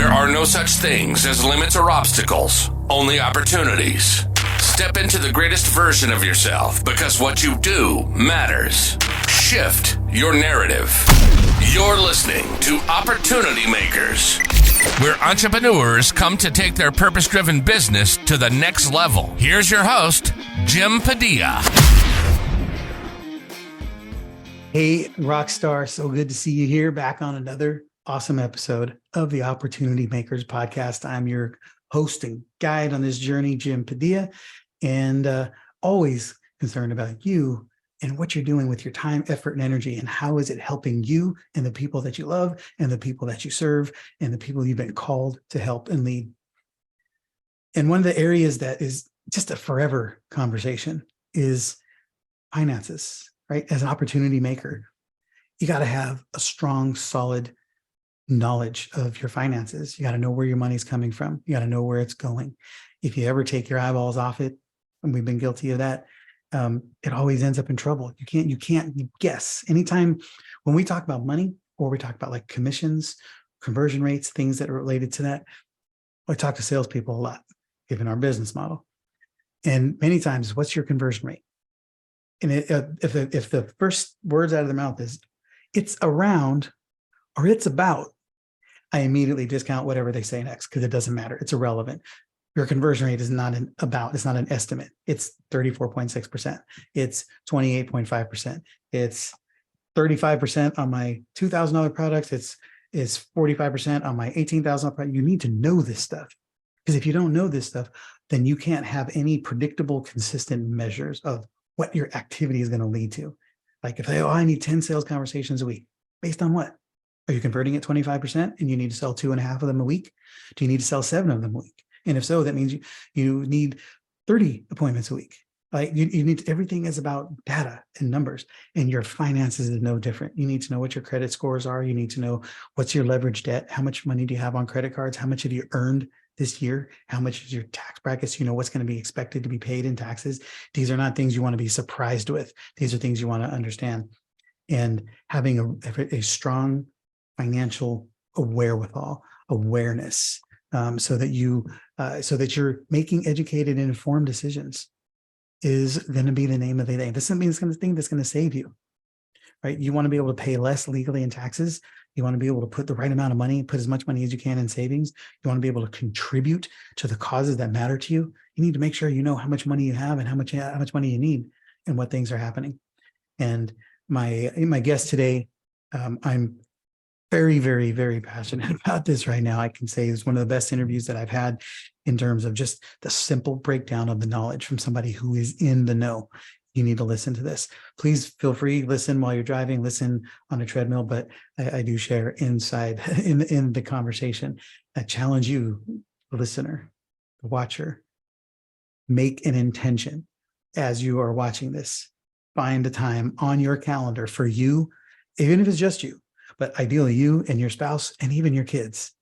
There are no such things as limits or obstacles, only opportunities. Step into the greatest version of yourself because what you do matters. Shift your narrative. You're listening to Opportunity Makers, where entrepreneurs come to take their purpose-driven business to the next level. Here's your host, Jim Padilla. Hey, Rockstar. So good to see you here back on another awesome episode of the Opportunity Makers podcast. I'm your host and guide on this journey, Jim Padilla, and always concerned about you and what you're doing with your time, effort, and energy, and how is it helping you and the people that you love and the people that you serve and the people you've been called to help and lead. And one of the areas that is just a forever conversation is finances, right? As an opportunity maker, you got to have a strong, solid knowledge of your finances. You got to know where your money's coming from. You got to know where it's going. If you ever take your eyeballs off it, and we've been guilty of that, it always ends up in trouble. You can't guess. Anytime when we talk about money or we talk about like commissions, conversion rates, things that are related to that, I talk to salespeople a lot, given our business model. And many times, what's your conversion rate? And if the first words out of their mouth is, it's around or it's about, I immediately discount whatever they say next because it doesn't matter. It's irrelevant. Your conversion rate is not an about, it's not an estimate. It's 34.6%. It's 28.5%. It's 35% on my $2,000 products. It's 45% on my $18,000 product. You need to know this stuff, because if you don't know this stuff, then you can't have any predictable, consistent measures of what your activity is going to lead to. Like if I need 10 sales conversations a week, based on what? Are you converting at 25% and you need to sell 2.5 of them a week? Do you need to sell 7 of them a week? And if so, that means you need 30 appointments a week. Like you need, everything is about data and numbers, and your finances is no different. You need to know what your credit scores are. You need to know what's your leverage debt. How much money do you have on credit cards? How much have you earned this year? How much is your tax brackets? You know what's going to be expected to be paid in taxes. These are not things you want to be surprised with. These are things you want to understand. And having a strong financial awareness, so that you're making educated and informed decisions is going to be the name of the day. This doesn't mean it's going to think that's going to save you, right? You want to be able to pay less legally in taxes. You want to be able to put the right amount of money, put as much money as you can in savings. You want to be able to contribute to the causes that matter to you. You need to make sure you know how much money you have and how much money you need and what things are happening. And my guest today, I'm very, very, very passionate about this right now. I can say it's one of the best interviews that I've had in terms of just the simple breakdown of the knowledge from somebody who is in the know. You need to listen to this. Please feel free, listen while you're driving, listen on a treadmill, but I do share inside in the conversation. I challenge you, the listener, the watcher, make an intention as you are watching this. Find a time on your calendar for you, even if it's just you, but ideally you and your spouse and even your kids.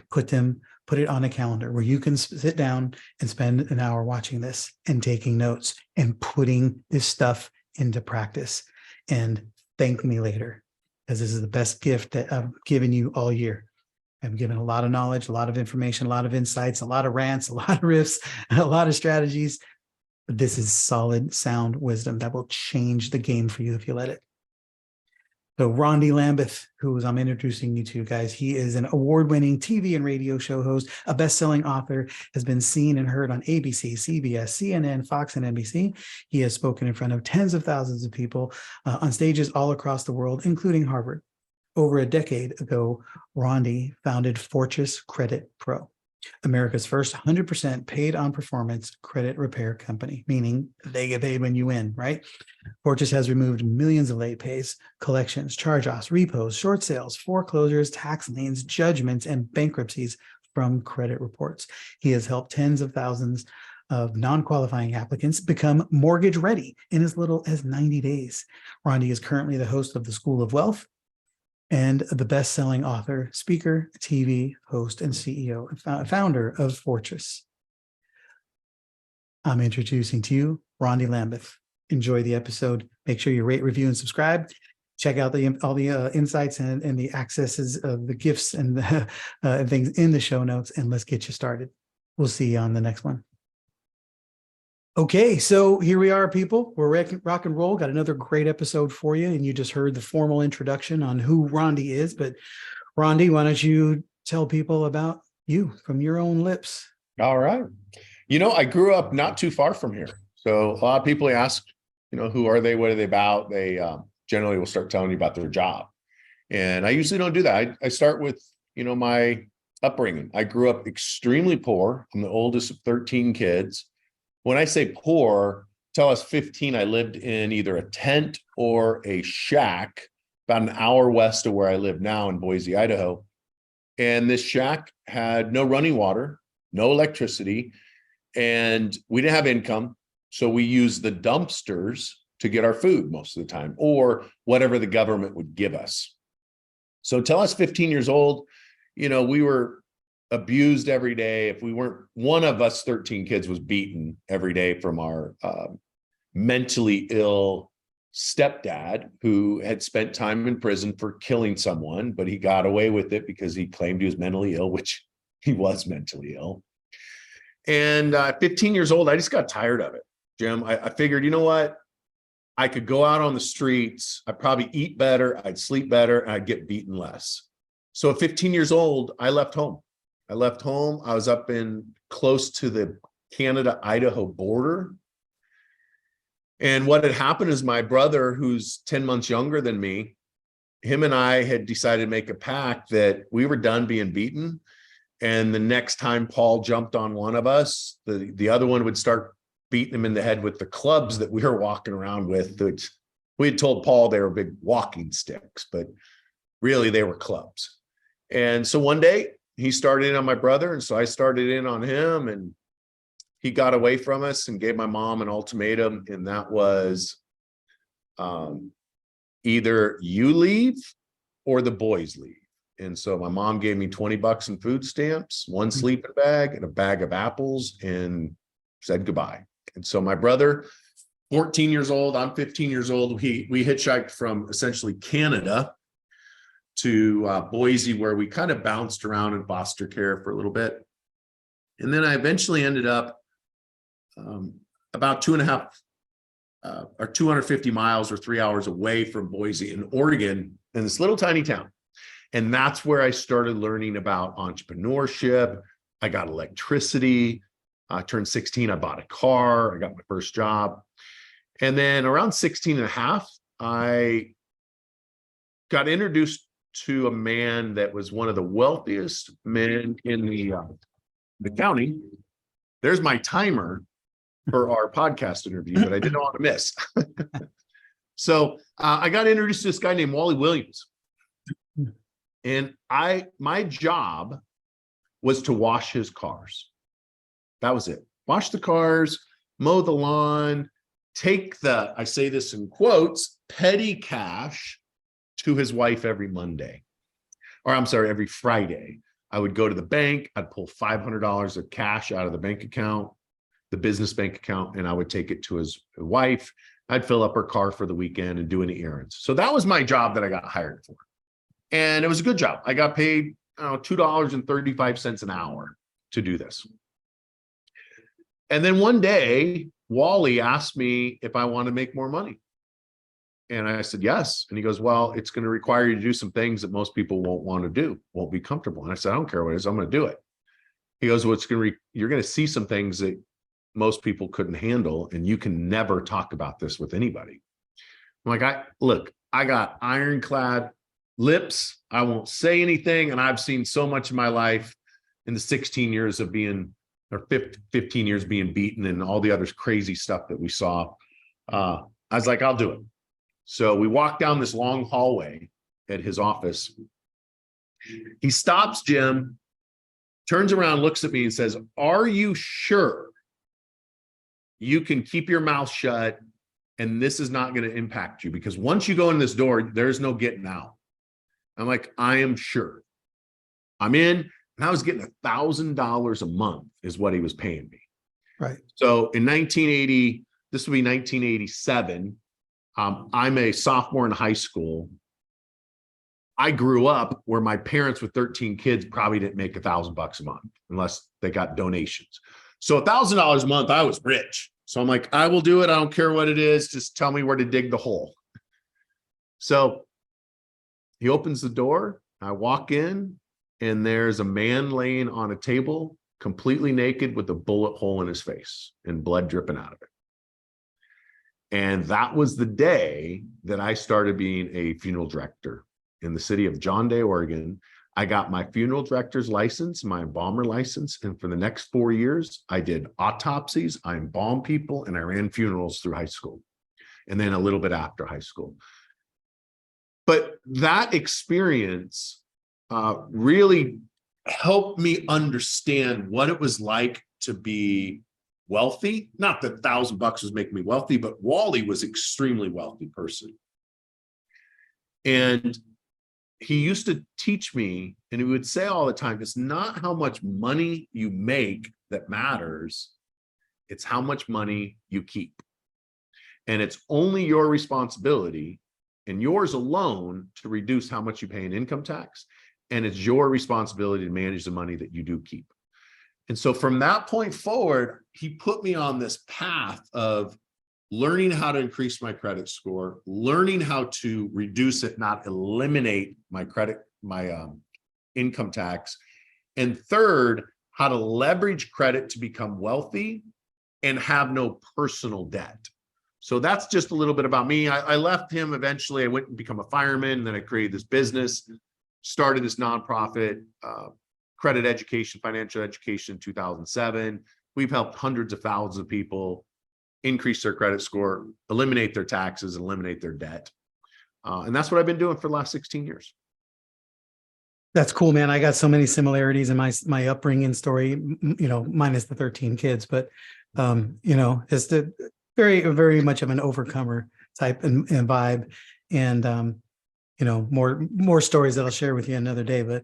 Put it on a calendar where you can sit down and spend an hour watching this and taking notes and putting this stuff into practice. And thank me later, because this is the best gift that I've given you all year. I've given a lot of knowledge, a lot of information, a lot of insights, a lot of rants, a lot of riffs, a lot of strategies. But this is solid, sound wisdom that will change the game for you if you let it. So Rondi Lambeth, who I'm introducing you to, guys, he is an award-winning TV and radio show host, a best-selling author, has been seen and heard on ABC, CBS, CNN, Fox, and NBC. He has spoken in front of tens of thousands of people on stages all across the world, including Harvard. Over a decade ago, Rondi founded Fortress Credit Pro, America's first 100% paid on performance credit repair company, meaning they get paid when you win, right? Fortress has removed millions of late pays, collections, charge-offs, repos, short sales, foreclosures, tax liens, judgments, and bankruptcies from credit reports. He has helped tens of thousands of non-qualifying applicants become mortgage ready in as little as 90 days. Rondi is currently the host of the School of Wealth and the best-selling author, speaker, TV host, and CEO, and founder of Fortress. I'm introducing to you Rondi Lambeth. Enjoy the episode. Make sure you rate, review, and subscribe. check out all the insights and the accesses of the gifts and the things in the show notes, and let's get you started. We'll see you on the next one. Okay, so here we are, people. We're rock and roll. Got another great episode for you, and you just heard the formal introduction on who Rondi is. But Rondi, why don't you tell people about you from your own lips? All right. I grew up not too far from here. So a lot of people ask, who are they? What are they about? They generally will start telling you about their job. And I usually don't do that. I start with, my upbringing. I grew up extremely poor. I'm the oldest of 13 kids. When I say poor, till I was 15, I lived in either a tent or a shack about an hour west of where I live now in Boise, Idaho. And this shack had no running water, no electricity, and we didn't have income. So we used the dumpsters to get our food most of the time, or whatever the government would give us. So till I was 15 years old, we were abused every day. If we weren't, one of us 13 kids was beaten every day from our mentally ill stepdad, who had spent time in prison for killing someone, but he got away with it because he claimed he was mentally ill, which he was mentally ill. And 15 years old, I just got tired of it, Jim. I figured, you know what? I could go out on the streets. I'd probably eat better. I'd sleep better, and I'd get beaten less. So at 15 years old, I left home. I was up in close to the Canada-Idaho border. And what had happened is my brother, who's 10 months younger than me, him and I had decided to make a pact that we were done being beaten. And the next time Paul jumped on one of us, the other one would start beating him in the head with the clubs that we were walking around with. Which we had told Paul they were big walking sticks, but really they were clubs. And so one day he started in on my brother, and so I started in on him, and he got away from us and gave my mom an ultimatum, and that was either you leave or the boys leave. And so my mom gave me $20 in food stamps, one sleeping bag, and a bag of apples, and said goodbye. And so my brother, 14 years old, I'm 15 years old, we hitchhiked from essentially Canada to Boise, where we kind of bounced around in foster care for a little bit. And then I eventually ended up about 250 miles or 3 hours away from Boise in Oregon, in this little tiny town. And that's where I started learning about entrepreneurship. I got electricity. I turned 16, I bought a car. I got my first job. And then around 16 and a half, I got introduced to a man that was one of the wealthiest men in the county. There's my timer for our podcast interview that I didn't want to miss. So I got introduced to this guy named Wally Williams. And my job was to wash his cars. That was it. Wash the cars, mow the lawn, take the, I say this in quotes, petty cash to his wife every Monday. Or I'm sorry, every Friday. I would go to the bank, I'd pull $500 of cash out of the bank account, the business bank account, and I would take it to his wife. I'd fill up her car for the weekend and do any errands. So that was my job that I got hired for. And it was a good job. I got paid $2.35 an hour to do this. And then one day, Wally asked me if I want to make more money. And I said, yes. And he goes, well, it's going to require you to do some things that most people won't want to do, won't be comfortable. And I said, I don't care what it is, I'm going to do it. He goes, well, you're going to see some things that most people couldn't handle, and you can never talk about this with anybody. I'm like, I got ironclad lips. I won't say anything. And I've seen so much in my life in the 16 years of being, or 15 years being beaten and all the other crazy stuff that we saw. I was like, I'll do it. So we walked down this long hallway at his office. He stops, Jim, turns around, looks at me and says, are you sure you can keep your mouth shut and this is not going to impact you? Because once you go in this door, there's no getting out. I'm like, I am sure. I'm in, and I was getting $1,000 a month is what he was paying me. Right. So in 1980, this would be 1987. I'm a sophomore in high school. I grew up where my parents with 13 kids probably didn't make $1,000 a month unless they got donations. So $1,000 a month, I was rich. So I'm like, I will do it. I don't care what it is. Just tell me where to dig the hole. So he opens the door. I walk in and there's a man laying on a table, completely naked with a bullet hole in his face and blood dripping out of it. And that was the day that I started being a funeral director in the city of John Day, Oregon. I got my funeral director's license, my embalmer license. And for the next 4 years, I did autopsies, I embalmed people, and I ran funerals through high school. And then a little bit after high school. But that experience really helped me understand what it was like to be wealthy. Not that $1,000 was making me wealthy, but Wally was extremely wealthy person. And he used to teach me, and he would say all the time, it's not how much money you make that matters, it's how much money you keep. And it's only your responsibility and yours alone to reduce how much you pay in income tax. And it's your responsibility to manage the money that you do keep. And so from that point forward, he put me on this path of learning how to increase my credit score, learning how to reduce it, not eliminate my income tax. And third, how to leverage credit to become wealthy and have no personal debt. So that's just a little bit about me. I left him eventually. I went and become a fireman, and then I created this business, started this nonprofit, credit education, financial education in 2007. We've helped hundreds of thousands of people increase their credit score, eliminate their taxes, eliminate their debt. And that's what I've been doing for the last 16 years. That's cool, man. I got so many similarities in my upbringing story, minus the 13 kids, but, it's the very much of an overcomer type and vibe. And, more stories that I'll share with you another day, but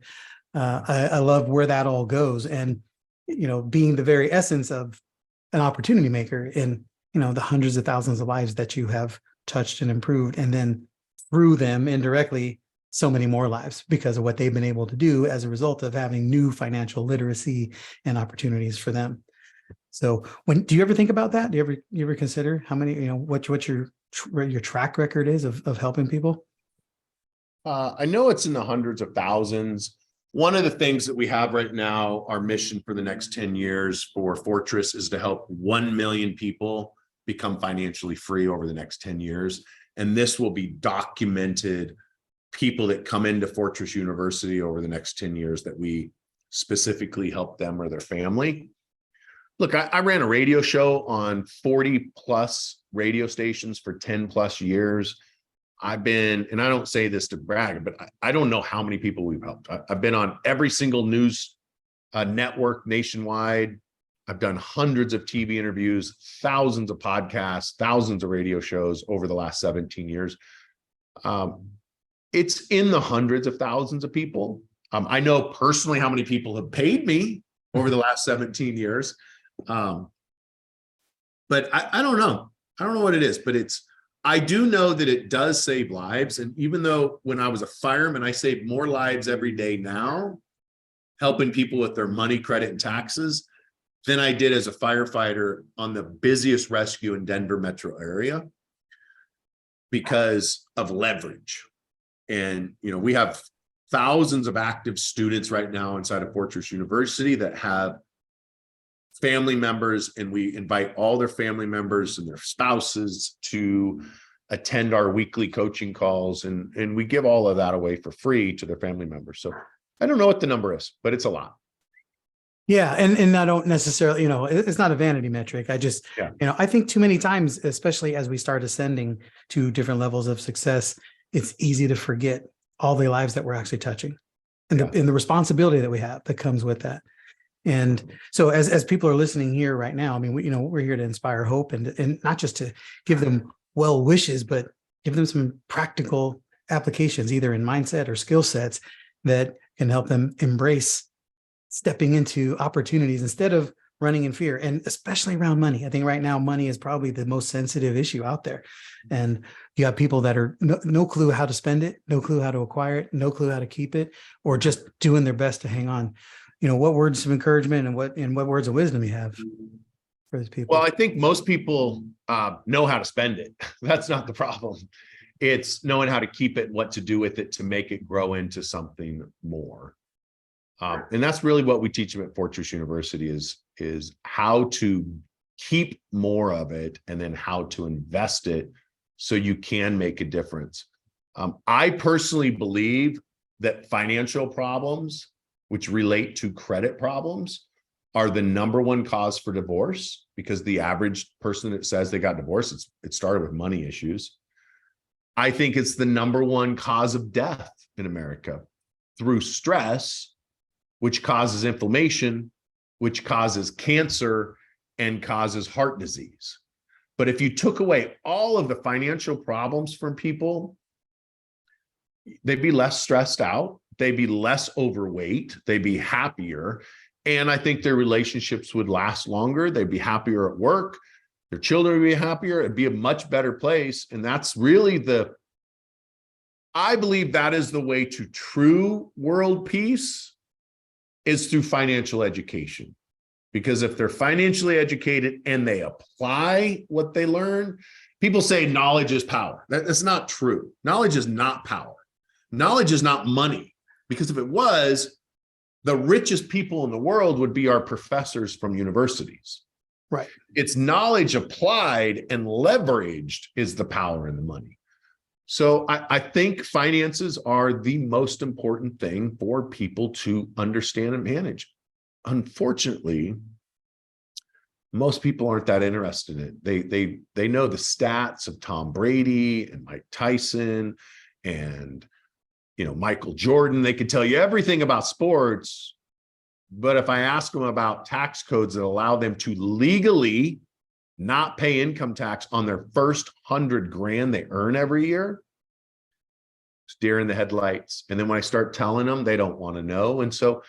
I love where that all goes. And, being the very essence of an opportunity maker in, the hundreds of thousands of lives that you have touched and improved, and then through them indirectly, so many more lives because of what they've been able to do as a result of having new financial literacy and opportunities for them. So do you ever think about that? Do you ever consider how many, what your track record is of helping people? I know it's in the hundreds of thousands. One of the things that we have right now, our mission for the next 10 years for Fortress is to help 1 million people become financially free over the next 10 years. And this will be documented people that come into Fortress University over the next 10 years that we specifically help them or their family. Look, I ran a radio show on 40 plus radio stations for 10 plus years. I've been, and I don't say this to brag, but I don't know how many people we've helped. I've been on every single news network nationwide. I've done hundreds of TV interviews, thousands of podcasts, thousands of radio shows over the last 17 years. It's in the hundreds of thousands of people. I know personally how many people have paid me over the last 17 years. But I don't know. I don't know what it is, but I do know that it does save lives. And even though when I was a fireman, I saved more lives every day now, helping people with their money, credit, and taxes than I did as a firefighter on the busiest rescue in Denver metro area because of leverage. And, we have thousands of active students right now inside of Fortress University that have family members, and we invite all their family members and their spouses to attend our weekly coaching calls. And we give all of that away for free to their family members. So I don't know what the number is, but it's a lot. Yeah. And I don't necessarily, it's not a vanity metric. I just, I think too many times, especially as we start ascending to different levels of success, it's easy to forget all the lives that we're actually touching and the responsibility that we have that comes with that. And so as people are listening here right now, I mean, we're here to inspire hope and not just to give them well wishes, but give them some practical applications, either in mindset or skill sets that can help them embrace stepping into opportunities instead of running in fear, and especially around money. I think right now money is probably the most sensitive issue out there. And you have people that are no clue how to spend it, no clue how to acquire it, no clue how to keep it, or just doing their best to hang on. What words of encouragement and what words of wisdom you have for those people? Well, I think most people know how to spend it. That's not the problem. It's knowing how to keep it, what to do with it to make it grow into something more. And that's really what we teach them at Fortress University is how to keep more of it and then how to invest it so you can make a difference. I personally believe that financial problems, which relate to credit problems, are the #1 cause for divorce, because the average person that says they got divorced, it started with money issues. I think it's the #1 cause of death in America through stress, which causes inflammation, which causes cancer and causes heart disease. But if you took away all of the financial problems from people, they'd be less stressed out, they'd be less overweight, they'd be happier. And I think their relationships would last longer. They'd be happier at work. Their children would be happier. It'd be a much better place. And that's really I believe that is the way to true world peace, is through financial education. Because if they're financially educated and they apply what they learn, people say knowledge is power. That's not true. Knowledge is not power. Knowledge is not money. Because if it was, the richest people in the world would be our professors from universities. Right. It's knowledge applied and leveraged is the power and the money. So I think finances are the most important thing for people to understand and manage. Unfortunately, most people aren't that interested in it. They know the stats of Tom Brady and Mike Tyson and Michael Jordan. They could tell you everything about sports, but if I ask them about tax codes that allow them to legally not pay income tax on their first $100,000 they earn every year, it's deer in the headlights. And then when I start telling them, they don't want to know. And so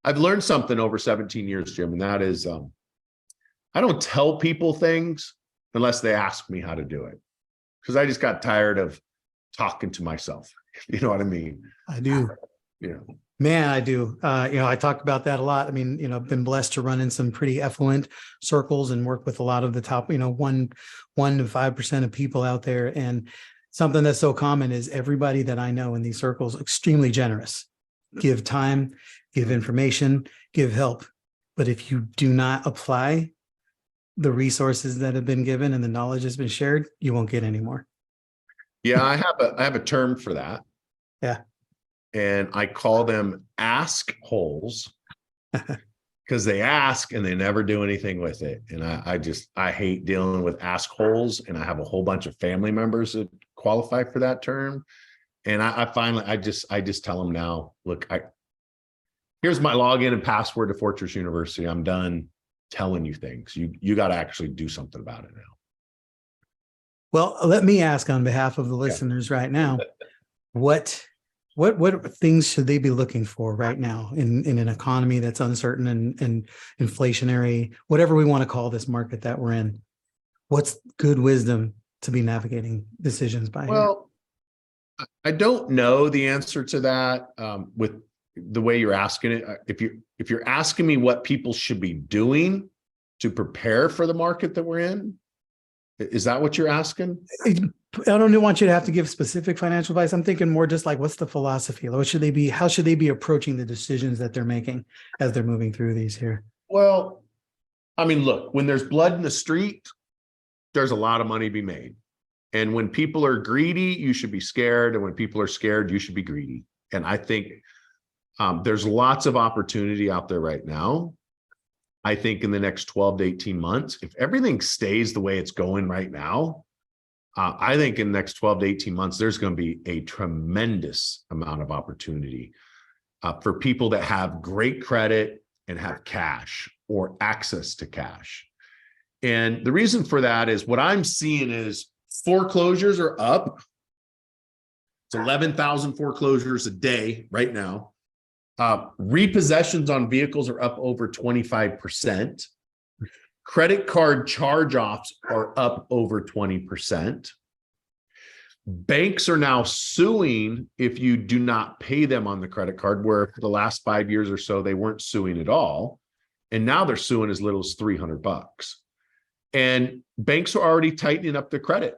I've learned something over 17 years, Jim, and that is I don't tell people things unless they ask me how to do it, because I just got tired of talking to myself. You know what I mean? I do. Yeah. Man, I do. I talk about that a lot. I mean, I've been blessed to run in some pretty affluent circles and work with a lot of the top, 1 to 5% of people out there. And something that's so common is everybody that I know in these circles, extremely generous, give time, give information, give help. But if you do not apply the resources that have been given and the knowledge has been shared, you won't get any more. Yeah, I have a term for that. Yeah. And I call them ask holes, because they ask and they never do anything with it. And I hate dealing with ask holes. And I have a whole bunch of family members that qualify for that term. And I finally just tell them now, look, here's my login and password to Fortress University. I'm done telling you things. You got to actually do something about it now. Well, let me ask on behalf of the listeners right now, what things should they be looking for right now in an economy that's uncertain and inflationary, whatever we want to call this market that we're in? What's good wisdom to be navigating decisions by? Well, I don't know the answer to that with the way you're asking it. If you're asking me what people should be doing to prepare for the market that we're in, is that what you're asking? I don't want you to have to give specific financial advice. I'm thinking more just like, what's the philosophy? What should they be? How should they be approaching the decisions that they're making as they're moving through these here? Well, I mean, look, when there's blood in the street, there's a lot of money to be made. And when people are greedy, you should be scared. And when people are scared, you should be greedy. And I think there's lots of opportunity out there right now. I think in the next 12 to 18 months, if everything stays the way it's going right now, I think in the next 12 to 18 months, there's going to be a tremendous amount of opportunity for people that have great credit and have cash or access to cash. And the reason for that is what I'm seeing is foreclosures are up. It's 11,000 foreclosures a day right now. Repossessions on vehicles are up over 25%. Credit card charge-offs are up over 20%. Banks are now suing if you do not pay them on the credit card, where for the last 5 years or so, they weren't suing at all. And now they're suing as little as $300. And banks are already tightening up their credit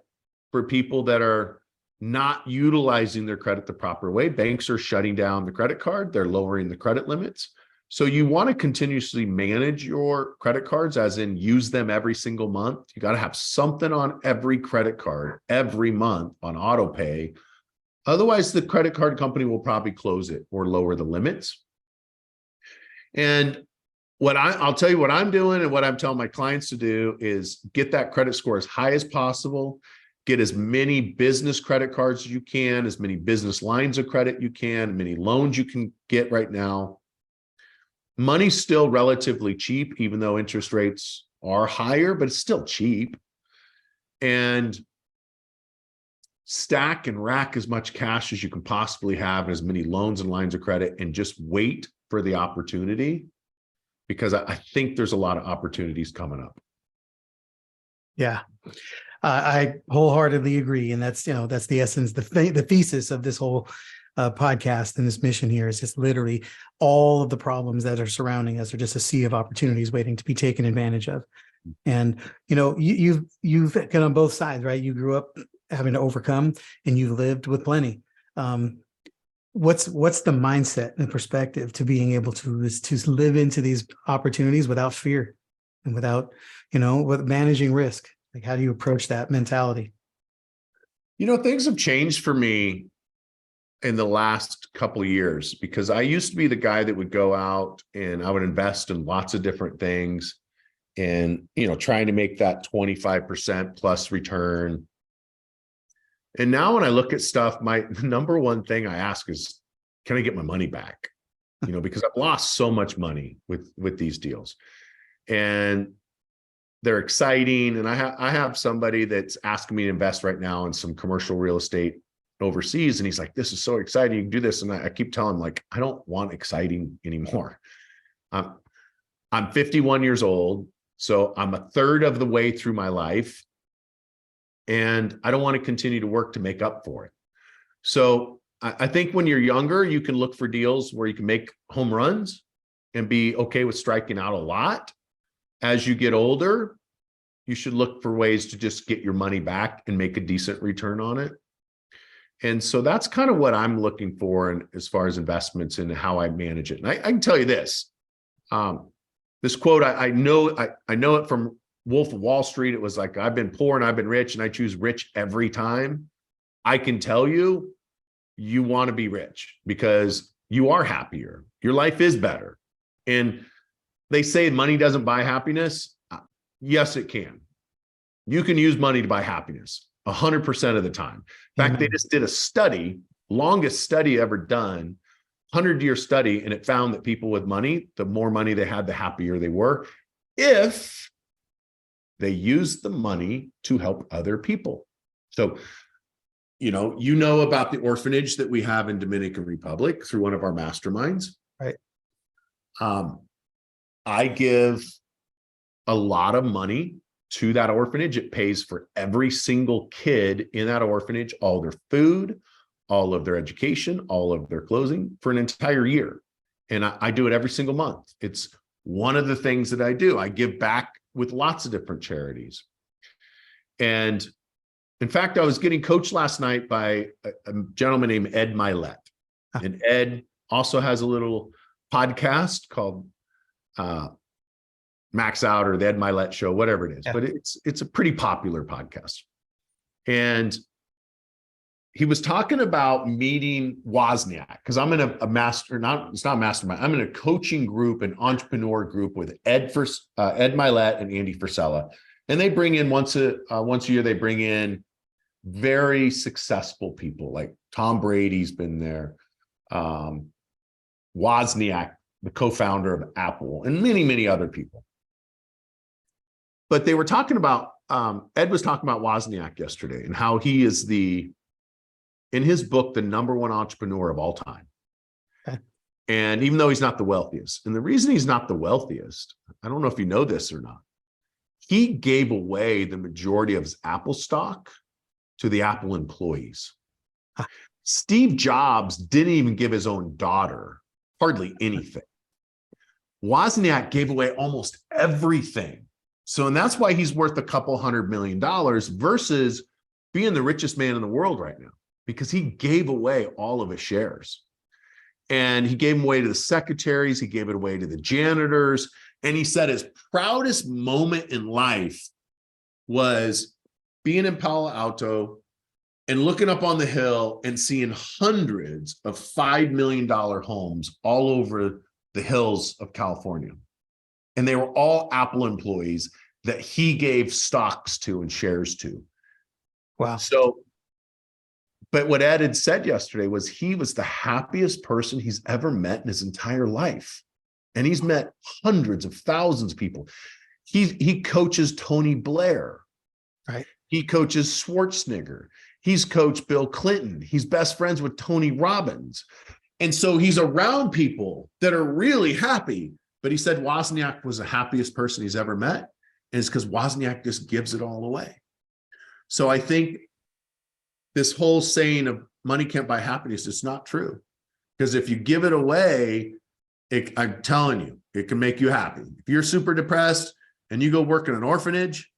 for people that are not utilizing their credit the proper way. Banks are shutting down the credit card. They're lowering the credit limits. So you want to continuously manage your credit cards, as in use them every single month. You got to have something on every credit card every month on auto pay. Otherwise, the credit card company will probably close it or lower the limits. And I'll tell you what I'm doing, and what I'm telling my clients to do is get that credit score as high as possible. Get as many business credit cards as you can, as many business lines of credit you can, many loans you can get right now. Money's still relatively cheap, even though interest rates are higher, but it's still cheap. And stack and rack as much cash as you can possibly have, and as many loans and lines of credit, and just wait for the opportunity, because I think there's a lot of opportunities coming up. Yeah, I wholeheartedly agree. And that's the essence, the thesis of this whole podcast and this mission here is just literally all of the problems that are surrounding us are just a sea of opportunities waiting to be taken advantage of. And you've been on both sides, right? You grew up having to overcome, and you lived with plenty. What's the mindset and perspective to being able to live into these opportunities without fear and without with managing risk? Like, how do you approach that mentality? Things have changed for me in the last couple of years, because I used to be the guy that would go out and I would invest in lots of different things and, trying to make that 25% plus return. And now when I look at stuff, the number one thing I ask is, can I get my money back? Because I've lost so much money with these deals, and they're exciting. And I have somebody that's asking me to invest right now in some commercial real estate overseas. And he's like, this is so exciting. You can do this. And I keep telling him, like, I don't want exciting anymore. I'm 51 years old. So I'm a third of the way through my life, and I don't want to continue to work to make up for it. So I think when you're younger, you can look for deals where you can make home runs and be okay with striking out a lot. As you get older, you should look for ways to just get your money back and make a decent return on it. And so that's kind of what I'm looking for as far as investments and how I manage it. And I can tell you this, this quote, I know it from Wolf of Wall Street. It was like, I've been poor and I've been rich, and I choose rich every time. I can tell you, you want to be rich because you are happier. Your life is better. And they say money doesn't buy happiness. Yes, it can. You can use money to buy happiness 100% of the time. In fact, they just did a study, longest study ever done, 100-year study, and it found that people with money, the more money they had, the happier they were, if they used the money to help other people. So, about the orphanage that we have in Dominican Republic through one of our masterminds. Right. I give a lot of money to that orphanage. It pays for every single kid in that orphanage, all their food, all of their education, all of their clothing for an entire year. And I do it every single month. It's one of the things that I do. I give back with lots of different charities. And in fact, I was getting coached last night by a gentleman named Ed Milet. And Ed also has a little podcast called Max Out, or the Ed Milet Show, whatever it is. Yeah. But it's a pretty popular podcast. And he was talking about meeting Wozniak, because I'm in it's not a mastermind. I'm in a coaching group, an entrepreneur group with Ed Milet and Andy Frisella. And they bring in once a year, they bring in very successful people, like Tom Brady's been there, Wozniak, the co-founder of Apple, and many, many other people. But they were talking about, Ed was talking about Wozniak yesterday and how he is in his book, the #1 entrepreneur of all time. Okay. And even though he's not the wealthiest, and the reason he's not the wealthiest, I don't know if you know this or not, he gave away the majority of his Apple stock to the Apple employees. Steve Jobs didn't even give his own daughter hardly anything. Wozniak gave away almost everything. So, and that's why he's worth a couple $100 million versus being the richest man in the world right now, because he gave away all of his shares. And he gave them away to the secretaries, he gave it away to the janitors. And he said his proudest moment in life was being in Palo Alto and looking up on the hill and seeing hundreds of $5 million homes all over the hills of California. And they were all Apple employees that he gave stocks to and shares to. Wow. So, but what Ed had said yesterday was he was the happiest person he's ever met in his entire life. And he's met hundreds of thousands of people. He coaches Tony Blair. Right. He coaches Schwarzenegger. He's coached Bill Clinton. He's best friends with Tony Robbins. And so he's around people that are really happy. But he said Wozniak was the happiest person he's ever met. And it's because Wozniak just gives it all away. So I think this whole saying of money can't buy happiness is not true. Because if you give it away, I'm telling you, it can make you happy. If you're super depressed and you go work in an orphanage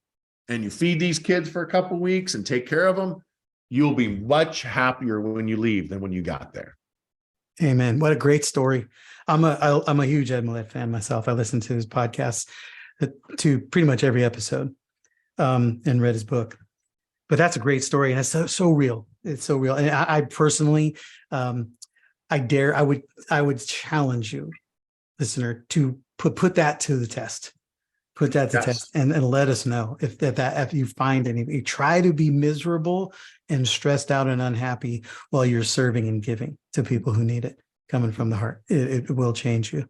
and you feed these kids for a couple of weeks and take care of them, you'll be much happier when you leave than when you got there. Amen. What a great story. I'm a huge Ed Mylett fan myself. I listen to his podcasts, to pretty much every episode, and read his book. But that's a great story, and it's so real. It's so real. And I personally, I would challenge you, listener, to put that to the test. Put that to test and let us know if you find any. You try to be miserable and stressed out and unhappy while you're serving and giving to people who need it, coming from the heart. It will change you.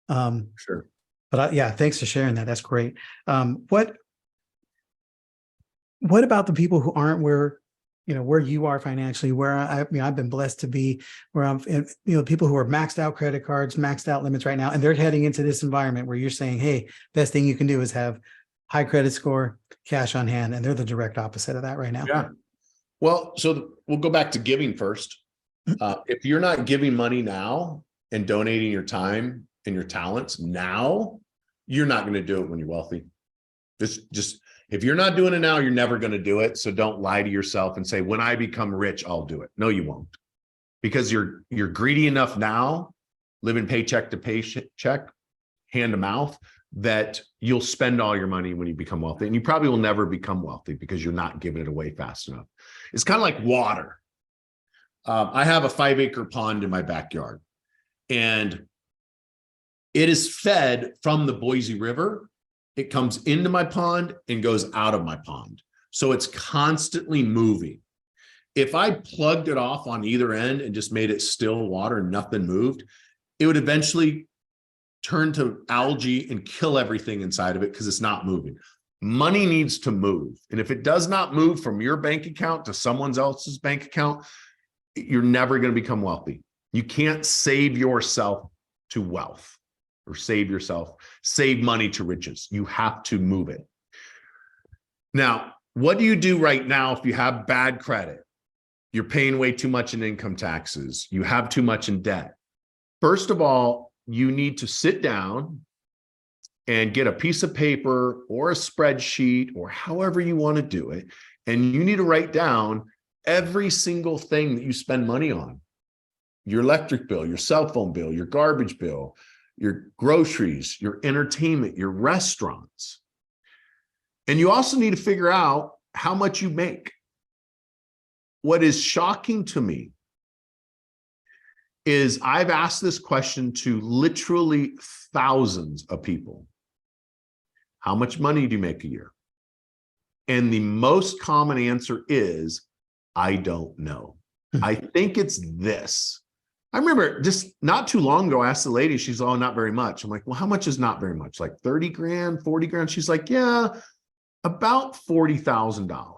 Sure. But yeah, thanks for sharing that. That's great. What about the people who aren't where you are financially, where I've been blessed to be, where I'm, people who are maxed out credit cards, maxed out limits right now, and they're heading into this environment where you're saying, hey, best thing you can do is have high credit score, cash on hand, and they're the direct opposite of that right now. Yeah. Well, so we'll go back to giving first. If you're not giving money now and donating your time and your talents now, you're not going to do it when you're wealthy. Just if you're not doing it now, you're never going to do it. So don't lie to yourself and say, when I become rich, I'll do it. No, you won't, because you're greedy enough now, living paycheck to paycheck, hand to mouth, that you'll spend all your money when you become wealthy. And you probably will never become wealthy because you're not giving it away fast enough. It's kind of like water. I have a 5-acre pond in my backyard, and it is fed from the Boise River. It comes into my pond and goes out of my pond. So it's constantly moving. If I plugged it off on either end and just made it still water and nothing moved, it would eventually turn to algae and kill everything inside of it because it's not moving. Money needs to move. And if it does not move from your bank account to someone else's bank account, you're never going to become wealthy. You can't save yourself to wealth. Or save money to riches. You have to move it. Now, what do you do right now if you have bad credit? You're paying way too much in income taxes. You have too much in debt. First of all, you need to sit down and get a piece of paper or a spreadsheet or however you want to do it. And you need to write down every single thing that you spend money on. Your electric bill, your cell phone bill, your garbage bill, your groceries, your entertainment, your restaurants. And you also need to figure out how much you make. What is shocking to me is I've asked this question to literally thousands of people. How much money do you make a year? And the most common answer is, I don't know. I think it's this. I remember just not too long ago, I asked the lady, she's, oh, not very much. I'm like, well, how much is not very much? Like 30 grand, 40 grand? She's like, yeah, about $40,000.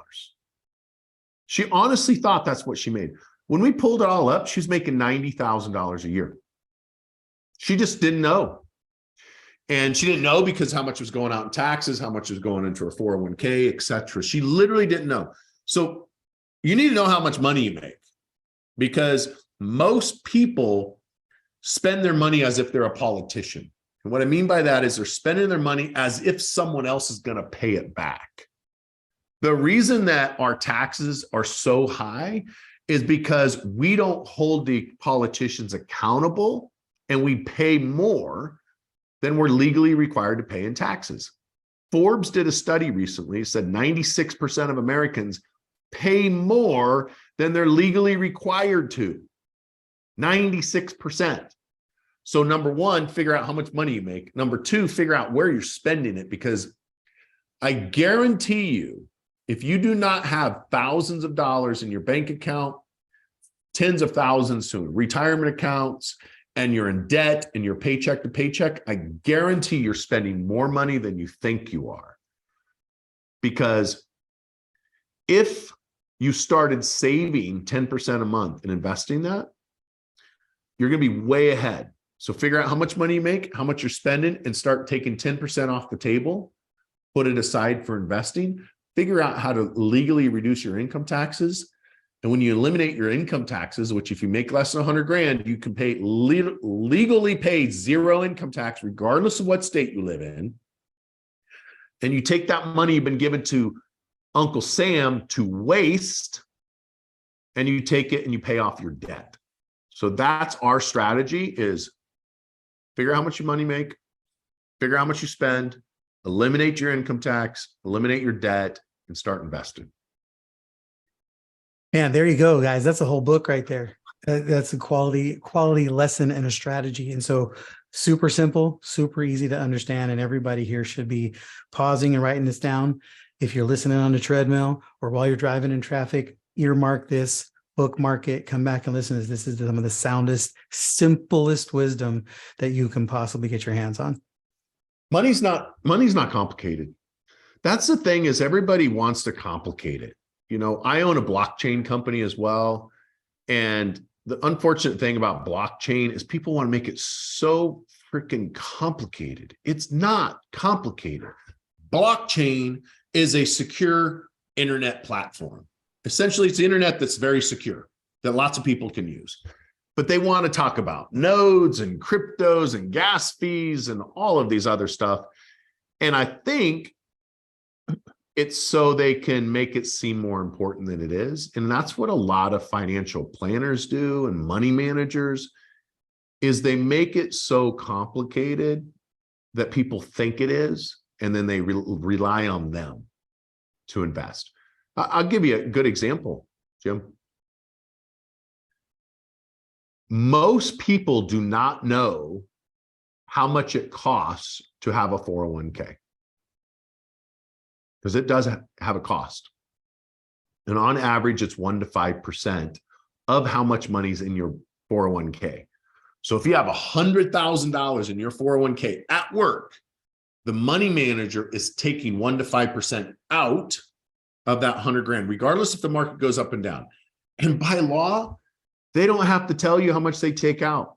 She honestly thought that's what she made. When we pulled it all up, she was making $90,000 a year. She just didn't know. And she didn't know because how much was going out in taxes, how much was going into her 401k, et cetera. She literally didn't know. So you need to know how much money you make, because most people spend their money as if they're a politician. And what I mean by that is they're spending their money as if someone else is going to pay it back. The reason that our taxes are so high is because we don't hold the politicians accountable, and we pay more than we're legally required to pay in taxes. Forbes did a study recently, said 96% of Americans pay more than they're legally required to. 96%. So number one, figure out how much money you make. Number two, figure out where you're spending it, because I guarantee you, if you do not have thousands of dollars in your bank account, tens of thousands soon, retirement accounts, and you're in debt and you're paycheck to paycheck, I guarantee you're spending more money than you think you are. Because if you started saving 10% a month and investing that, you're going to be way ahead. So figure out how much money you make, how much you're spending, and start taking 10% off the table, put it aside for investing, figure out how to legally reduce your income taxes. And when you eliminate your income taxes, which if you make less than 100 grand, you can pay legally pay zero income tax, regardless of what state you live in. And you take that money you've been given to Uncle Sam to waste, and you take it and you pay off your debt. So that's our strategy, is figure out how much your money make, figure out how much you spend, eliminate your income tax, eliminate your debt, and start investing. Man, there you go, guys. That's a whole book right there. That's a quality lesson and a strategy. And so super simple, super easy to understand. And everybody here should be pausing and writing this down. If you're listening on the treadmill or while you're driving in traffic, earmark this, bookmark it, come back and listen to this. This is some of the soundest, simplest wisdom that you can possibly get your hands on. Money's not complicated. That's the thing, is everybody wants to complicate it. You know, I own a blockchain company as well. And the unfortunate thing about blockchain is people want to make it so freaking complicated. It's not complicated. Blockchain is a secure internet platform. Essentially, it's the internet that's very secure, that lots of people can use. But they want to talk about nodes and cryptos and gas fees and all of these other stuff. And I think it's so they can make it seem more important than it is. And that's what a lot of financial planners do, and money managers, is they make it so complicated that people think it is, and then they rely on them to invest. I'll give you a good example, Jim. Most people do not know how much it costs to have a 401k, because it does have a cost. And on average, it's 1 to 5% of how much money's in your 401k. So if you have $100,000 in your 401k at work, the money manager is taking 1 to 5% out of that 100 grand, regardless if the market goes up and down. And by law, they don't have to tell you how much they take out.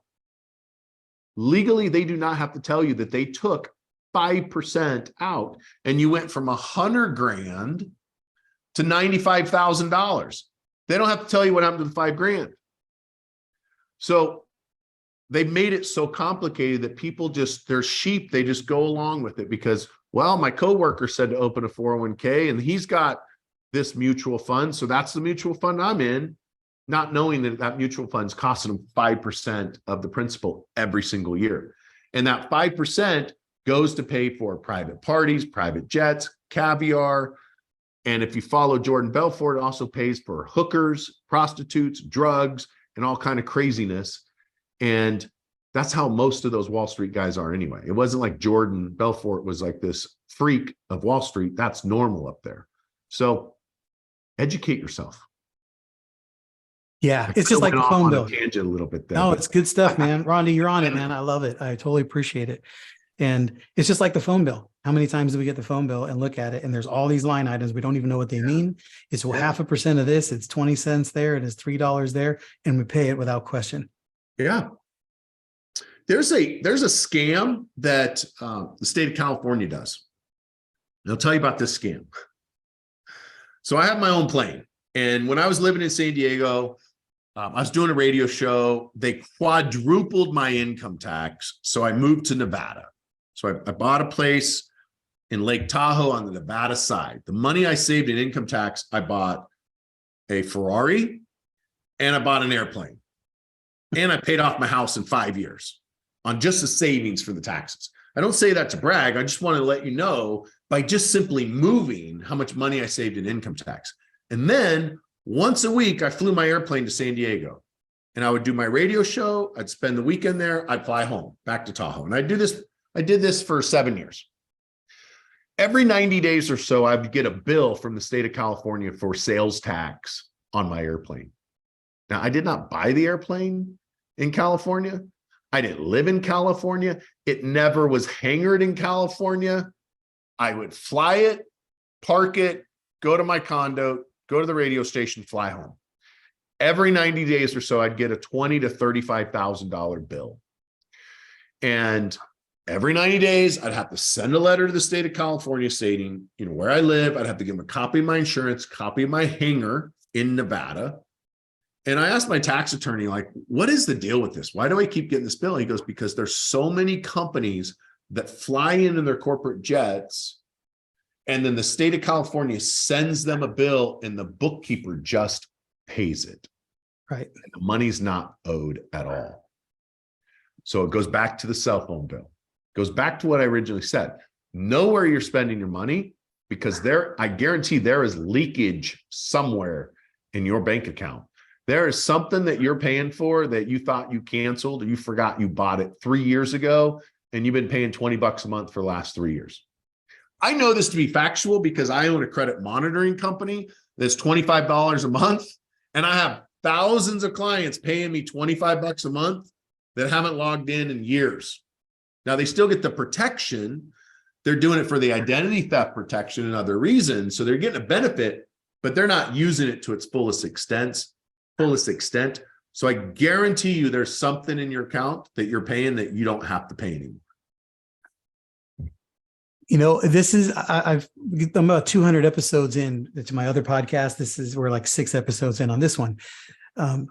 Legally, they do not have to tell you that they took 5% out, and you went from 100 grand to $95,000. They don't have to tell you what happened to the 5 grand. So they've made it so complicated that people they're sheep. They just go along with it because, well, my coworker said to open a 401k and he's got this mutual fund, so that's the mutual fund I'm in, not knowing that that mutual fund's costing them 5% of the principal every single year. And that 5% goes to pay for private parties, private jets, caviar. And if you follow Jordan Belfort, it also pays for hookers, prostitutes, drugs, and all kind of craziness. And that's how most of those Wall Street guys are anyway. It wasn't like Jordan Belfort was like this freak of Wall Street. That's normal up there. So educate yourself. Yeah, it's just like the phone bill. Tangent a little bit there. No, it's good stuff, man. Rondi, you're on it, man. I love it. I totally appreciate it. And it's just like the phone bill. How many times do we get the phone bill and look at it, and there's all these line items, we don't even know what they mean. It's 0.5% of this, it's 20 cents there, it is $3 there, and we pay it without question. Yeah. there's a scam that the state of California does. And I'll tell you about this scam. So I have my own plane. And when I was living in San Diego, I was doing a radio show. They quadrupled my income tax. So I moved to Nevada. So I bought a place in Lake Tahoe on the Nevada side. The money I saved in income tax, I bought a Ferrari and I bought an airplane. And I paid off my house in 5 years on just the savings for the taxes. I don't say that to brag. I just want to let you know by just simply moving how much money I saved in income tax. And then once a week, I flew my airplane to San Diego and I would do my radio show. I'd spend the weekend there. I'd fly home back to Tahoe. And I did this for 7 years. Every 90 days or so, I would get a bill from the state of California for sales tax on my airplane. Now, I did not buy the airplane in California. I didn't live in California. It never was hangared in California. I would fly it, park it, go to my condo, go to the radio station, fly home. Every 90 days or so, I'd get a $20,000 to $35,000 bill. And every 90 days, I'd have to send a letter to the state of California stating, where I live. I'd have to give them a copy of my insurance, copy of my hangar in Nevada. And I asked my tax attorney, like, what is the deal with this? Why do I keep getting this bill? He goes, because there's so many companies that fly in their corporate jets, and then the state of California sends them a bill and the bookkeeper just pays it. Right. And the money's not owed at all. So it goes back to the cell phone bill. It goes back to what I originally said. Know where you're spending your money, because I guarantee there is leakage somewhere in your bank account. There is something that you're paying for that you thought you canceled, or you forgot you bought it 3 years ago, and you've been paying $20 a month for the last 3 years. I know this to be factual because I own a credit monitoring company that's $25 a month, and I have thousands of clients paying me $25 a month that haven't logged in years. Now, they still get the protection. They're doing it for the identity theft protection and other reasons. So they're getting a benefit, but they're not using it to its fullest extent. So I guarantee you there's something in your account that you're paying that you don't have to pay anymore. This is, I'm about 200 episodes in to my other podcast. We're like 6 episodes in on this one. I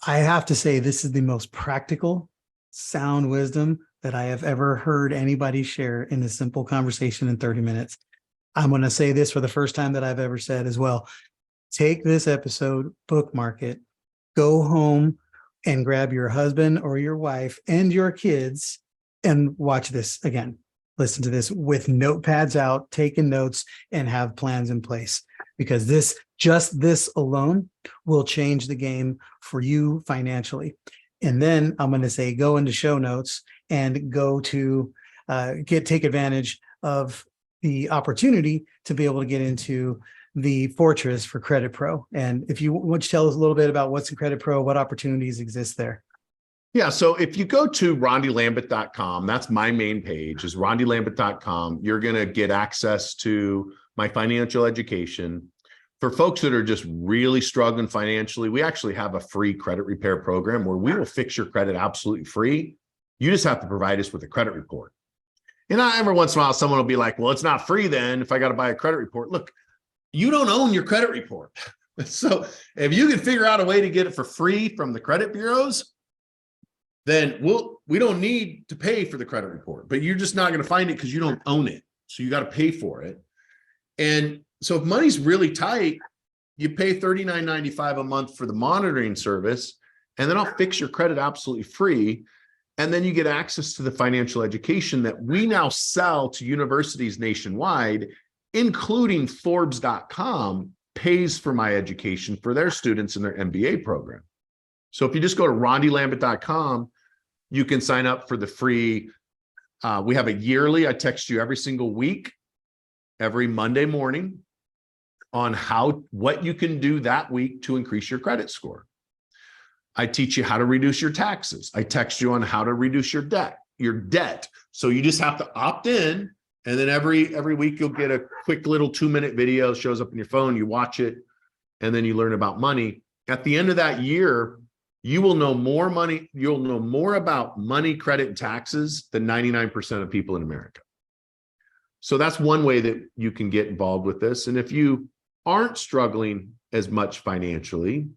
have to say, this is the most practical, sound wisdom that I have ever heard anybody share in a simple conversation in 30 minutes. I'm going to say this for the first time that I've ever said as well. Take this episode, bookmark it, go home and grab your husband or your wife and your kids and watch this again. Listen to this with notepads out, taking notes, and have plans in place, because just this alone will change the game for you financially. And then I'm going to say, go into show notes and go to take advantage of the opportunity to be able to get into the Fortress for Credit Pro. And if you want to tell us a little bit about what's in Credit Pro, what opportunities exist there. Yeah. So if you go to rondilambeth.com, that's my main page, is rondilambeth.com. You're going to get access to my financial education. For folks that are just really struggling financially, we actually have a free credit repair program where we will fix your credit absolutely free. You just have to provide us with a credit report. And every once in a while, someone will be like, well, it's not free then if I got to buy a credit report. Look, you don't own your credit report. So if you can figure out a way to get it for free from the credit bureaus, then we don't need to pay for the credit report, but you're just not going to find it because you don't own it. So you got to pay for it. And so if money's really tight, you pay $39.95 a month for the monitoring service, and then I'll fix your credit absolutely free. And then you get access to the financial education that we now sell to universities nationwide, including Forbes.com pays for my education for their students in their MBA program. So if you just go to rondilambeth.com, you can sign up for the free. We have a yearly, I text you every single week, every Monday morning, on what you can do that week to increase your credit score. I teach you how to reduce your taxes. I text you on how to reduce your debt. So you just have to opt in, and then every week you'll get a quick little 2-minute video, shows up on your phone, you watch it, and then you learn about money. At the end of that year, you will know more money. You'll know more about money, credit, and taxes than 99% of people in America. So that's one way that you can get involved with this. And if you aren't struggling as much financially,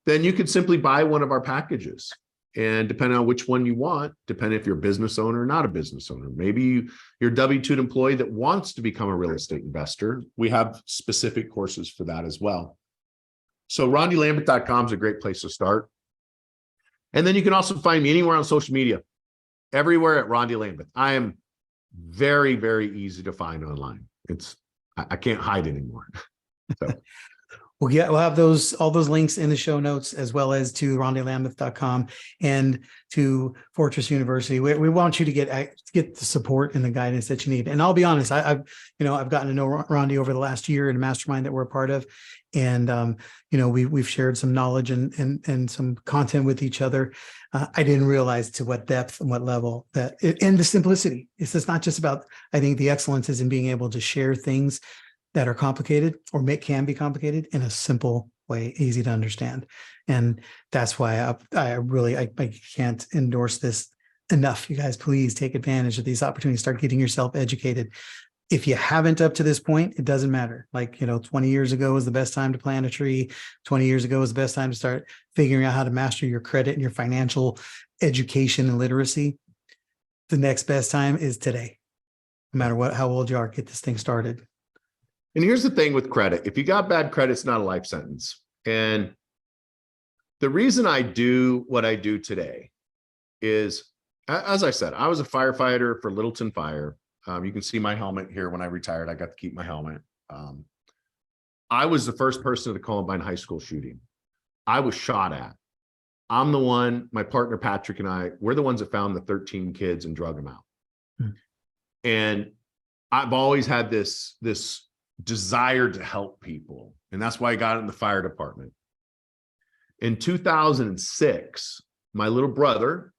then you could simply buy one of our packages. And depending on which one you want, depending if you're a business owner or not a business owner, maybe you're a W-2 employee that wants to become a real estate investor. We have specific courses for that as well. So rondilambeth.com is a great place to start. And then you can also find me anywhere on social media, everywhere at Rondi Lambeth. I am very, very easy to find online. I can't hide anymore. So. We'll have all those links in the show notes, as well as to rondilambeth.com and to Fortress University. We want you to get the support and the guidance that you need. And I'll be honest, I've gotten to know Rondi over the last year in a mastermind that we're a part of. And, we've shared some knowledge and some content with each other. I didn't realize to what depth and what level and the simplicity. It's just not just about, I think the excellence is in being able to share things that are complicated or can be complicated in a simple way, easy to understand. And that's why I can't endorse this enough. You guys, please take advantage of these opportunities. Start getting yourself educated. If you haven't up to this point, it doesn't matter. 20 years ago was the best time to plant a tree. 20 years ago was the best time to start figuring out how to master your credit and your financial education and literacy. The next best time is today. No matter how old you are, get this thing started. And here's the thing with credit. If you got bad credit, it's not a life sentence. And the reason I do what I do today is, as I said, I was a firefighter for Littleton Fire. You can see my helmet here. When I retired, I got to keep my helmet. I was the first person at the Columbine High School shooting. I was shot at. I'm the one, my partner Patrick and I, we're the ones that found the 13 kids and drug them out. And I've always had this desire to help people. And that's why I got in the fire department. In 2006, my little brother,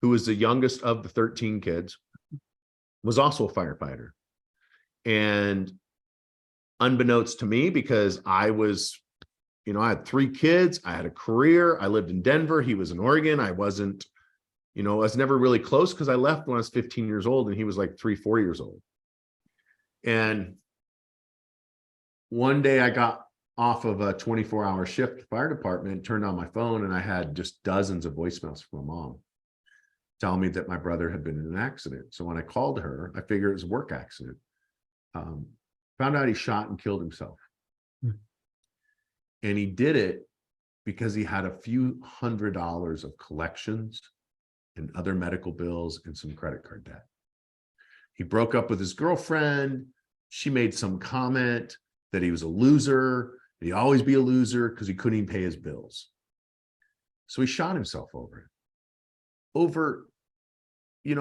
who was the youngest of the 13 kids, was also a firefighter. And unbeknownst to me, because I was, I had 3 kids, I had a career, I lived in Denver, he was in Oregon. I wasn't, I was never really close because I left when I was 15 years old and he was like 3-4 years old. And one day I got off of a 24-hour shift at the fire department, turned on my phone, and I had just dozens of voicemails from my mom telling me that my brother had been in an accident. So when I called her, I figured it was a work accident. Found out he shot and killed himself. And he did it because he had a few $100s of collections and other medical bills and some credit card debt. He broke up with his girlfriend. She made some comment that he was a loser, he'd always be a loser because he couldn't even pay his bills. So he shot himself over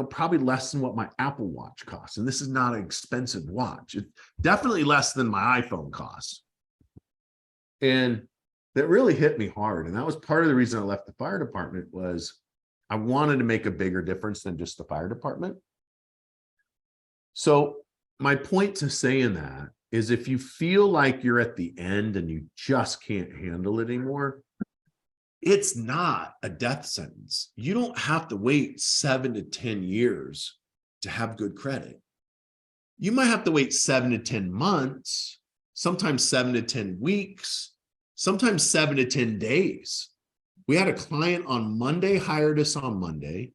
probably less than what my Apple Watch costs. And this is not an expensive watch. It's definitely less than my iPhone costs. And that really hit me hard. And that was part of the reason I left the fire department, was I wanted to make a bigger difference than just the fire department. So my point to saying that is, if you feel like you're at the end and you just can't handle it anymore, it's not a death sentence. You don't have to wait 7 to 10 years to have good credit. You might have to wait 7 to 10 months, sometimes 7 to 10 weeks, sometimes 7 to 10 days. We had a client on Monday, hired us on Monday.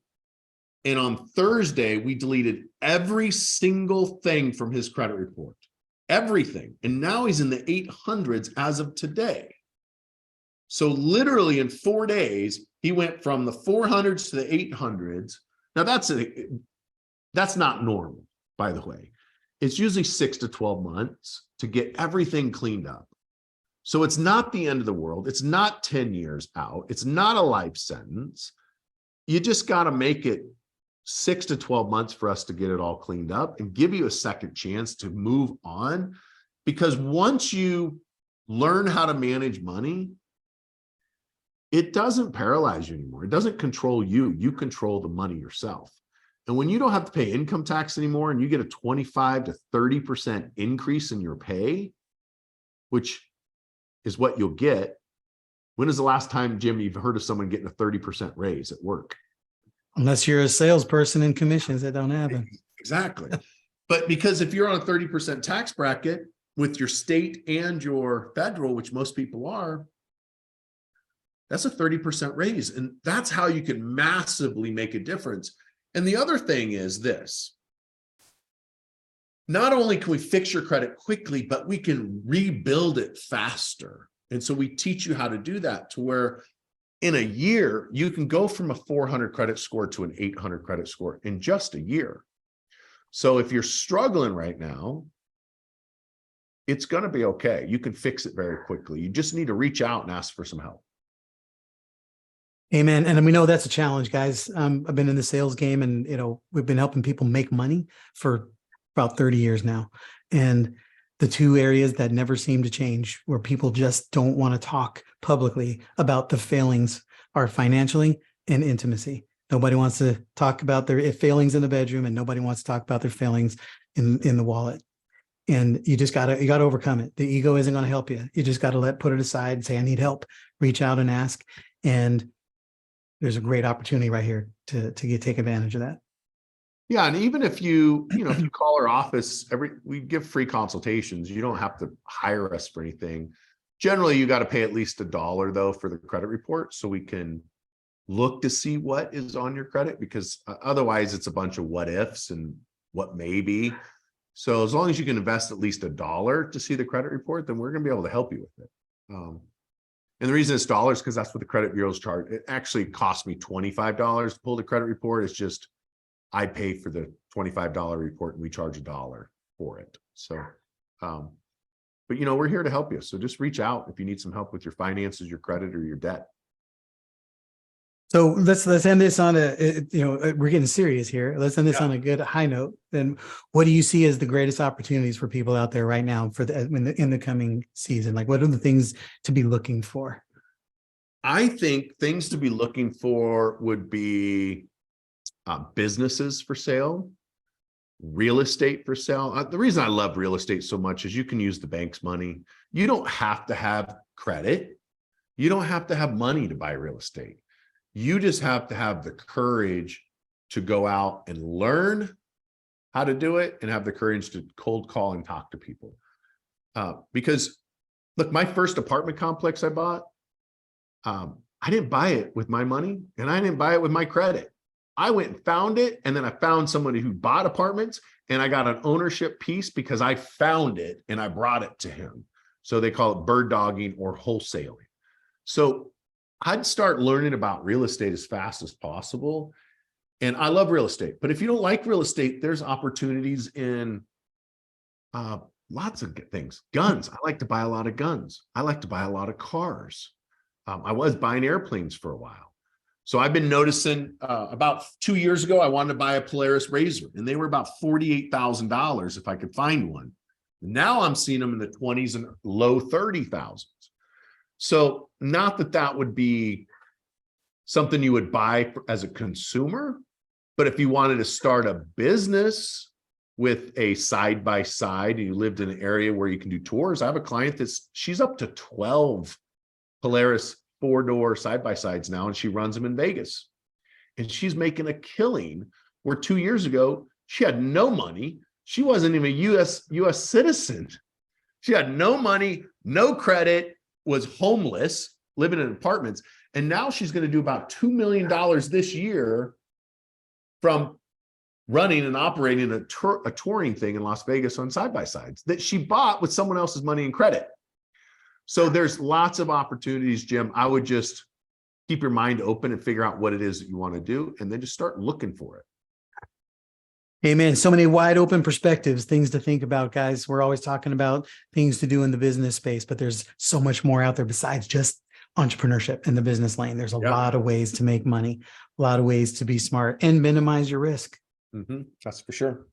And on Thursday, we deleted every single thing from his credit report. Everything. And now he's in the 800s as of today. So literally in 4 days, he went from the 400s to the 800s. Now that's not normal, by the way. It's usually 6 to 12 months to get everything cleaned up. So it's not the end of the world. It's not 10 years out. It's not a life sentence. You just got to make it 6 to 12 months for us to get it all cleaned up and give you a second chance to move on. Because once you learn how to manage money, it doesn't paralyze you anymore. It doesn't control you. You control the money yourself. And when you don't have to pay income tax anymore and you get a 25 to 30% increase in your pay, which is what you'll get When is the last time, Jim, you've heard of someone getting a 30% raise at work? Unless you're a salesperson in commissions, that don't happen. Exactly. But because if you're on a 30% tax bracket with your state and your federal, which most people are, that's a 30% raise. And that's how you can massively make a difference. And the other thing is this. Not only can we fix your credit quickly, but we can rebuild it faster. And so we teach you how to do that to where in a year, you can go from a 400 credit score to an 800 credit score in just a year. So if you're struggling right now, it's going to be okay. You can fix it very quickly. You just need to reach out and ask for some help. Amen. And we know that's a challenge, guys. I've been in the sales game, and we've been helping people make money for about 30 years now. And the two areas that never seem to change, where people just don't want to talk publicly about the failings, are financially and intimacy. Nobody wants to talk about their failings in the bedroom, and nobody wants to talk about their failings in the wallet. And you gotta overcome it. The ego isn't going to help you. You just got to put it aside and say, I need help. Reach out and ask. And there's a great opportunity right here to take advantage of that. Yeah. And even if you call our office, we give free consultations. You don't have to hire us for anything. Generally, you got to pay at least $1 though for the credit report, so we can look to see what is on your credit, because otherwise it's a bunch of what ifs and what may be. So as long as you can invest at least $1 to see the credit report, then we're going to be able to help you with it. And the reason it's dollars, because that's what the credit bureaus charge. It actually cost me $25 to pull the credit report. It's just I pay for the $25 report and we charge $1 for it. So, but we're here to help you. So just reach out if you need some help with your finances, your credit, or your debt. So let's end this on we're getting serious here. Let's end this on a good high note. Then what do you see as the greatest opportunities for people out there right now in the coming season? Like, what are the things to be looking for? I think things to be looking for would be businesses for sale, real estate for sale. The reason I love real estate so much is you can use the bank's money. You don't have to have credit. You don't have to have money to buy real estate. You just have to have the courage to go out and learn how to do it, and have the courage to cold call and talk to people. Because look, my first apartment complex I bought, I didn't buy it with my money, and I didn't buy it with my credit. I went and found it, and then I found somebody who bought apartments, and I got an ownership piece because I found it and I brought it to him. So they call it bird dogging or wholesaling. So I'd start learning about real estate as fast as possible. And I love real estate, but if you don't like real estate, there's opportunities in lots of things. Guns. I like to buy a lot of guns. I like to buy a lot of cars. I was buying airplanes for a while. So I've been noticing about 2 years ago, I wanted to buy a Polaris Razor, and they were about $48,000 if I could find one. Now I'm seeing them in the 20s and low 30,000s. So not that would be something you would buy as a consumer, but if you wanted to start a business with a side-by-side and you lived in an area where you can do tours, I have a client she's up to 12 Polaris 4-door side-by-sides now, and she runs them in Vegas. And she's making a killing, where 2 years ago, she had no money. She wasn't even a US citizen. She had no money, no credit, was homeless, living in apartments. And now she's going to do about $2 million this year from running and operating a touring thing in Las Vegas on side-by-sides that she bought with someone else's money and credit. So there's lots of opportunities, Jim. I would just keep your mind open and figure out what it is that you want to do, and then just start looking for it. Amen. So many wide open perspectives, things to think about, guys. We're always talking about things to do in the business space, but there's so much more out there besides just entrepreneurship in the business lane. There's a lot of ways to make money, a lot of ways to be smart and minimize your risk. That's for sure.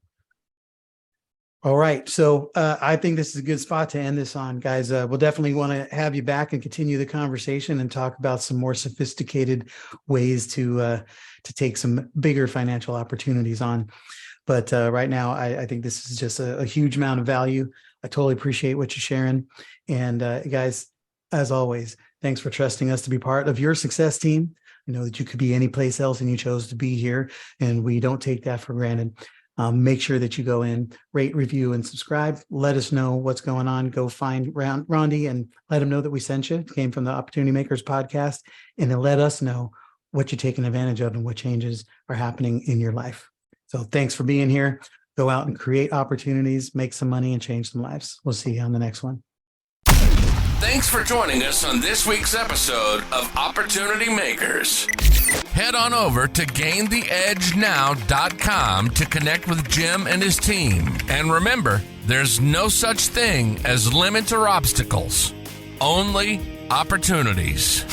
All right. So I think this is a good spot to end this on, guys. We'll definitely want to have you back and continue the conversation and talk about some more sophisticated ways to take some bigger financial opportunities on. But right now, I think this is just a huge amount of value. I totally appreciate what you're sharing. And guys, as always, Thanks for trusting us to be part of your success team. I know that you could be any place else and you chose to be here, and we don't take that for granted. Make sure that you go in, rate, review, and subscribe. Let us know what's going on. Go find Rondi and let him know that we sent you. It came from the Opportunity Makers podcast. And then let us know what you're taking advantage of and what changes are happening in your life. So thanks for being here. Go out and create opportunities, make some money, and change some lives. We'll see you on the next one. Thanks for joining us on this week's episode of Opportunity Makers. Head on over to gaintheedgenow.com to connect with Jim and his team. And remember, there's no such thing as limits or obstacles, only opportunities.